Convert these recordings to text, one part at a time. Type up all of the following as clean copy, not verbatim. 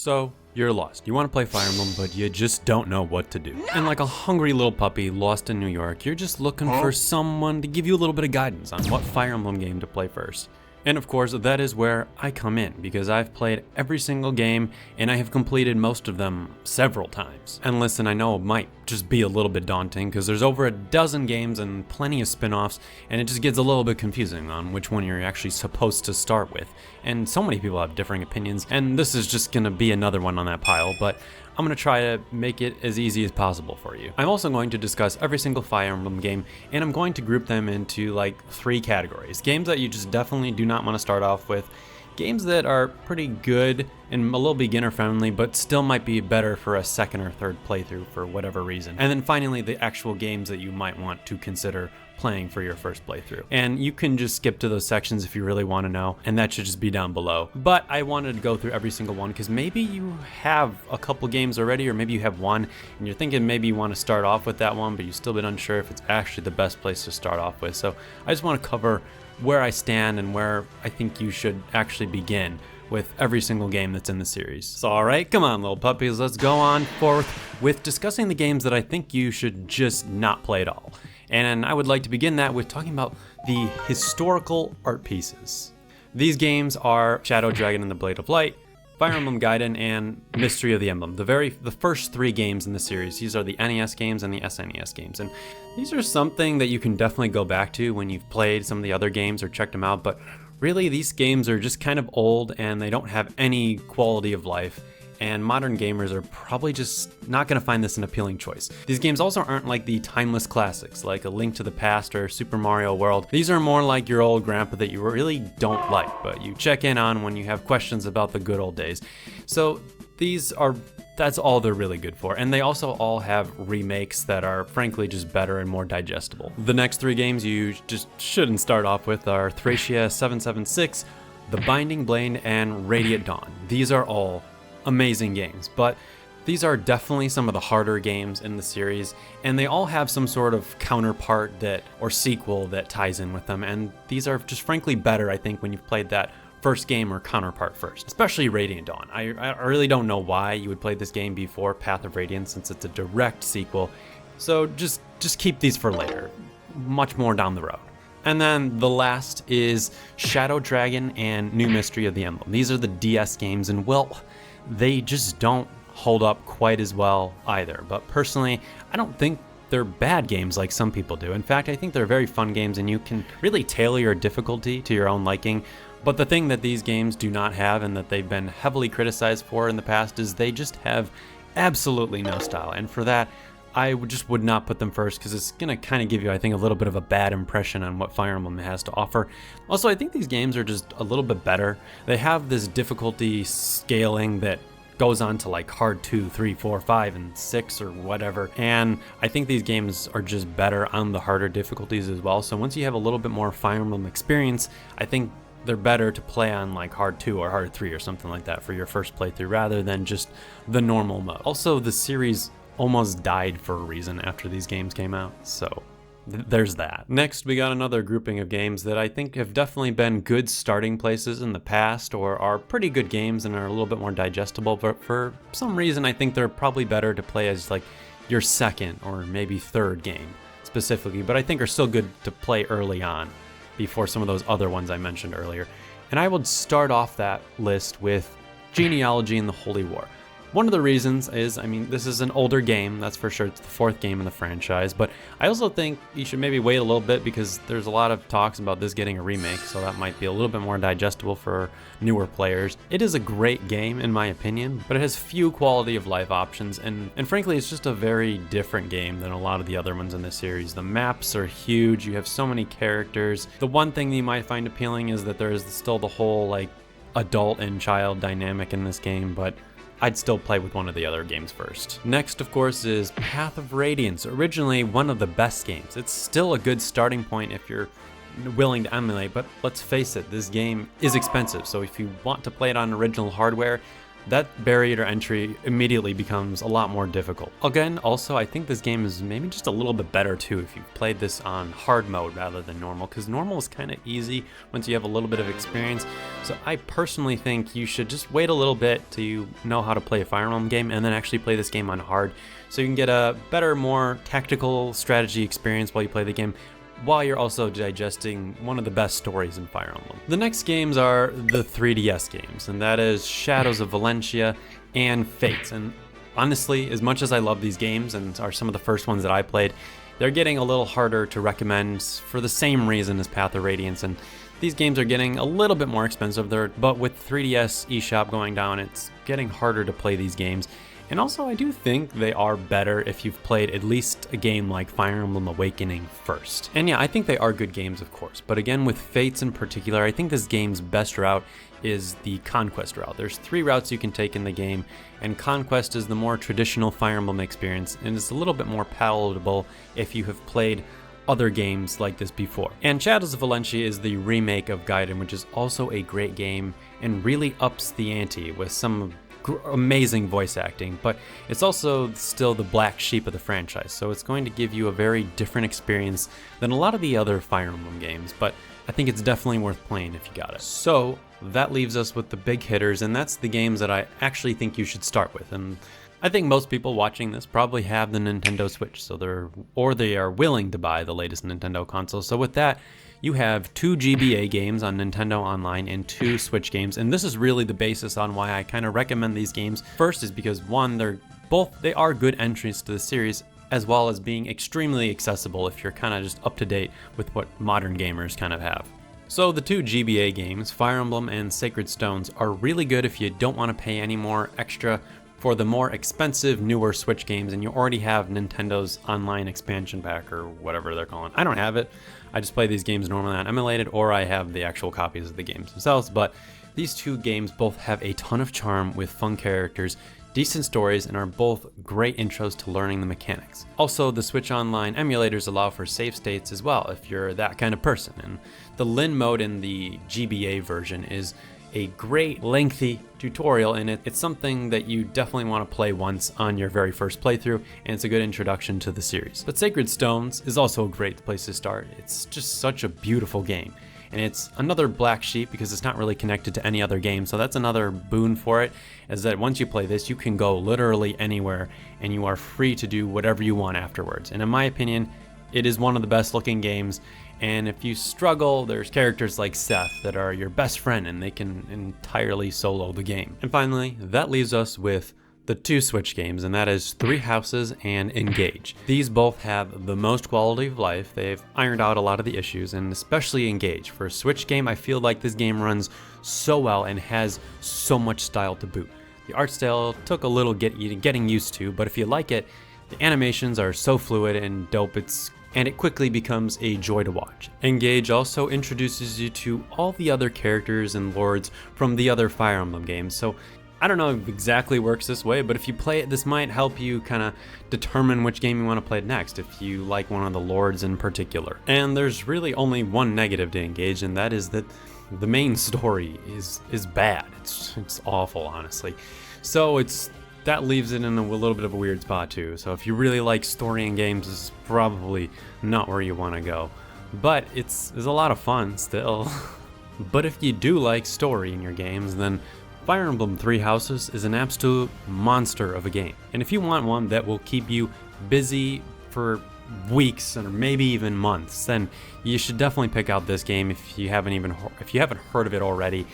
So, you're lost. You want to play Fire Emblem, but you just don't know what to do. And like a hungry little puppy lost in New York, you're just looking for someone to give you a little bit of guidance on what Fire Emblem game to play first. And of course, that is where I come in, because I've played every single game and I have completed most of them several times. And listen, I know it might just be a little bit daunting because there's over a dozen games and plenty of spin-offs, and it just gets a little bit confusing on which one you're actually supposed to start with. And so many people have differing opinions, and this is just gonna be another one on that pile, but I'm going to try to make it as easy as possible for you. I'm also going to discuss every single Fire Emblem game, and I'm going to group them into like 3 categories. Games that you just definitely do not want to start off with, games that are pretty good and a little beginner friendly, but still might be better for a second or third playthrough for whatever reason. And then finally, the actual games that you might want to consider playing for your first playthrough. And you can just skip to those sections if you really want to know, and that should just be down below. But I wanted to go through every single one because maybe you have a couple games already, or maybe you have one and you're thinking maybe you want to start off with that one, but you've still been unsure if it's actually the best place to start off with. So I just want to cover where I stand and where I think you should actually begin with every single game that's in the series. So alright, come on little puppies, let's go on forth with discussing the games that I think you should just not play at all. And I would like to begin that with talking about the historical art pieces. These games are Shadow Dragon and the Blade of Light, Fire Emblem Gaiden, and Mystery of the Emblem. The first 3 games in the series. These are the NES games and the SNES games. And these are something that you can definitely go back to when you've played some of the other games or checked them out, but really these games are just kind of old and they don't have any quality of life. And modern gamers are probably just not going to find this an appealing choice. These games also aren't like the timeless classics, like A Link to the Past or Super Mario World. These are more like your old grandpa that you really don't like, but you check in on when you have questions about the good old days. So that's all they're really good for. And they also all have remakes that are frankly just better and more digestible. The next 3 games you just shouldn't start off with are Thracia 776, The Binding Blade, and Radiant Dawn. These are all amazing games, but these are definitely some of the harder games in the series, and they all have some sort of counterpart or sequel that ties in with them, and these are just frankly better, I think, when you've played that first game or counterpart first, especially Radiant Dawn. I really don't know why you would play this game before Path of Radiance, since it's a direct sequel, so just keep these for later, much more down the road. And then the last is Shadow Dragon and New Mystery of the Emblem. These are the DS games, and well, they just don't hold up quite as well either. But personally, I don't think they're bad games like some people do. In fact, I think they're very fun games and you can really tailor your difficulty to your own liking. But the thing that these games do not have, and that they've been heavily criticized for in the past, is they just have absolutely no style. And for that, I would not put them first, because it's going to kind of give you, I think, a little bit of a bad impression on what Fire Emblem has to offer. Also, I think these games are just a little bit better. They have this difficulty scaling that goes on to like hard 2, 3, 4, 5, and 6 or whatever. And I think these games are just better on the harder difficulties as well. So once you have a little bit more Fire Emblem experience, I think they're better to play on like hard 2 or hard 3 or something like that for your first playthrough, rather than just the normal mode. Also, the series almost died for a reason after these games came out, so there's that. Next, we got another grouping of games that I think have definitely been good starting places in the past, or are pretty good games and are a little bit more digestible, but for some reason I think they're probably better to play as like your second or maybe third game specifically, but I think are still good to play early on before some of those other ones I mentioned earlier. And I would start off that list with Genealogy and the Holy War. One of the reasons is, I mean, this is an older game, that's for sure. It's the 4th game in the franchise, but I also think you should maybe wait a little bit, because there's a lot of talks about this getting a remake, so that might be a little bit more digestible for newer players. It is a great game, in my opinion, but it has few quality of life options, and frankly, it's just a very different game than a lot of the other ones in the series. The maps are huge, you have so many characters. The one thing that you might find appealing is that there is still the whole, like, adult and child dynamic in this game, but I'd still play with one of the other games first. Next, of course, is Path of Radiance, originally one of the best games. It's still a good starting point if you're willing to emulate, but let's face it, this game is expensive, so if you want to play it on original hardware, that barrier to entry immediately becomes a lot more difficult. Again, also, I think this game is maybe just a little bit better too if you've played this on hard mode rather than normal, because normal is kind of easy once you have a little bit of experience. So I personally think you should just wait a little bit till you know how to play a Fire Emblem game and then actually play this game on hard, so you can get a better, more tactical strategy experience while you play the game, while you're also digesting one of the best stories in Fire Emblem. The next games are the 3DS games, and that is Shadows of Valentia and Fates. And honestly, as much as I love these games and are some of the first ones that I played, they're getting a little harder to recommend for the same reason as Path of Radiance, and these games are getting a little bit more expensive there, but with 3DS eShop going down, it's getting harder to play these games. And also, I do think they are better if you've played at least a game like Fire Emblem Awakening first. And yeah, I think they are good games, of course. But again, with Fates in particular, I think this game's best route is the Conquest route. There's 3 routes you can take in the game, and Conquest is the more traditional Fire Emblem experience, and it's a little bit more palatable if you have played other games like this before. And Shadows of Valentia is the remake of Gaiden, which is also a great game and really ups the ante with some amazing voice acting, but it's also still the black sheep of the franchise, so it's going to give you a very different experience than a lot of the other Fire Emblem games, but I think it's definitely worth playing if you got it. So that leaves us with the big hitters, and that's the games that I actually think you should start with. And I think most people watching this probably have the Nintendo Switch, so they are willing to buy the latest Nintendo console. So with that, you have 2 GBA games on Nintendo Online and 2 Switch games, and this is really the basis on why I kind of recommend these games. First is because one, they are good entries to the series, as well as being extremely accessible if you're kind of just up to date with what modern gamers kind of have. So the 2 GBA games, Fire Emblem and Sacred Stones, are really good if you don't want to pay any more extra for the more expensive, newer Switch games, and you already have Nintendo's online expansion pack, or whatever they're calling it. I don't have it. I just play these games normally on emulated, or I have the actual copies of the games themselves, but these 2 games both have a ton of charm with fun characters, decent stories, and are both great intros to learning the mechanics. Also, the Switch Online emulators allow for save states as well if you're that kind of person, and the Lin mode in the GBA version is a great lengthy tutorial, and it's something that you definitely want to play once on your very first playthrough, and it's a good introduction to the series. But Sacred Stones is also a great place to start. It's just such a beautiful game, and it's another black sheep because it's not really connected to any other game, so that's another boon for it, is that once you play this, you can go literally anywhere and you are free to do whatever you want afterwards. And in my opinion, it is one of the best looking games, and if you struggle, there's characters like Seth that are your best friend, and they can entirely solo the game. And finally, that leaves us with the 2 Switch games, and that is Three Houses and Engage. These both have the most quality of life. They've ironed out a lot of the issues, and especially Engage. For a Switch game, I feel like this game runs so well and has so much style to boot. The art style took a little getting used to, but if you like it, the animations are so fluid and dope, and it quickly becomes a joy to watch. Engage also introduces you to all the other characters and lords from the other Fire Emblem games, so I don't know if it exactly works this way, but if you play it, this might help you kind of determine which game you want to play next, if you like one of the lords in particular. And there's really only one negative to Engage, and that is that the main story is bad. It's awful, honestly. So that leaves it in a little bit of a weird spot too. So if you really like story in games, this is probably not where you want to go. But it's a lot of fun still. But if you do like story in your games, then Fire Emblem Three Houses is an absolute monster of a game. And if you want one that will keep you busy for weeks or maybe even months, then you should definitely pick out this game if you haven't heard of it already.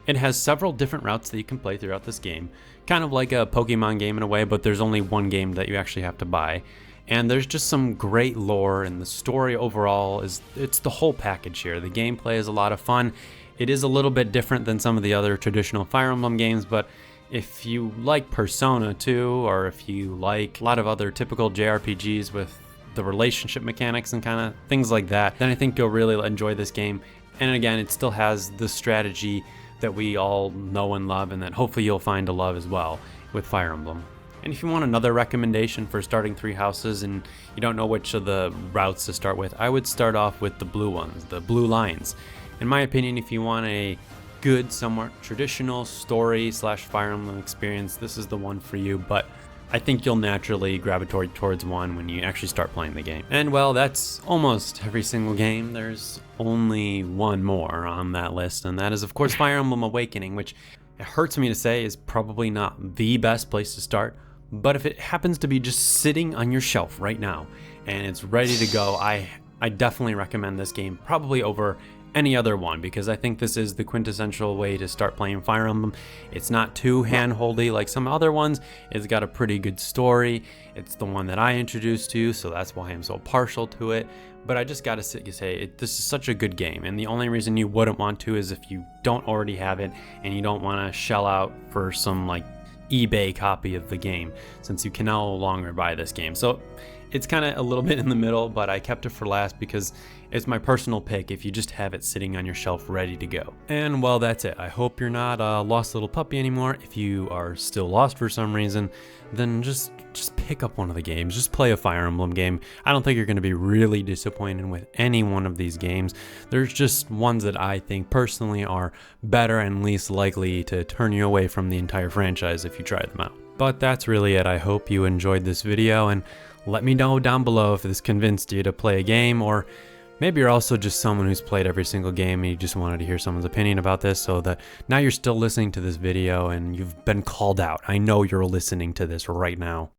It has several different routes that you can play throughout this game, kind of like a Pokemon game in a way, but there's only one game that you actually have to buy. And there's just some great lore, and the story overall it's the whole package here. The gameplay is a lot of fun. It is a little bit different than some of the other traditional Fire Emblem games, but if you like Persona 2, or if you like a lot of other typical JRPGs with the relationship mechanics and kind of things like that, then I think you'll really enjoy this game. And again, it still has the strategy that we all know and love, and that hopefully you'll find to love as well with Fire Emblem. And if you want another recommendation for starting Three Houses and you don't know which of the routes to start with, I would start off with the blue ones, the blue lines. In my opinion, if you want a good, somewhat traditional story slash Fire Emblem experience, this is the one for you, but I think you'll naturally gravitate towards one when you actually start playing the game. And well, that's almost every single game. There's only one more on that list, and that is of course Fire Emblem Awakening, which it hurts me to say is probably not the best place to start, but if it happens to be just sitting on your shelf right now and it's ready to go, I definitely recommend this game probably over any other one, because I think this is the quintessential way to start playing Fire Emblem. It's not too hand-holdy like some other ones. It's got a pretty good story. It's the one that I introduced to, so that's why I'm so partial to it. But I just gotta say, this is such a good game, and the only reason you wouldn't want to is if you don't already have it and you don't want to shell out for some like eBay copy of the game, since you can no longer buy this game. So it's kind of a little bit in the middle, but I kept it for last because it's my personal pick if you just have it sitting on your shelf ready to go. And well, that's it. I hope you're not a lost little puppy anymore. If you are still lost for some reason, then just pick up one of the games. Just play a Fire Emblem game. I don't think you're going to be really disappointed with any one of these games. There's just ones that I think personally are better and least likely to turn you away from the entire franchise if you try them out. But that's really it. I hope you enjoyed this video, and let me know down below if this convinced you to play a game, or maybe you're also just someone who's played every single game and you just wanted to hear someone's opinion about this, so that now you're still listening to this video and you've been called out. I know you're listening to this right now.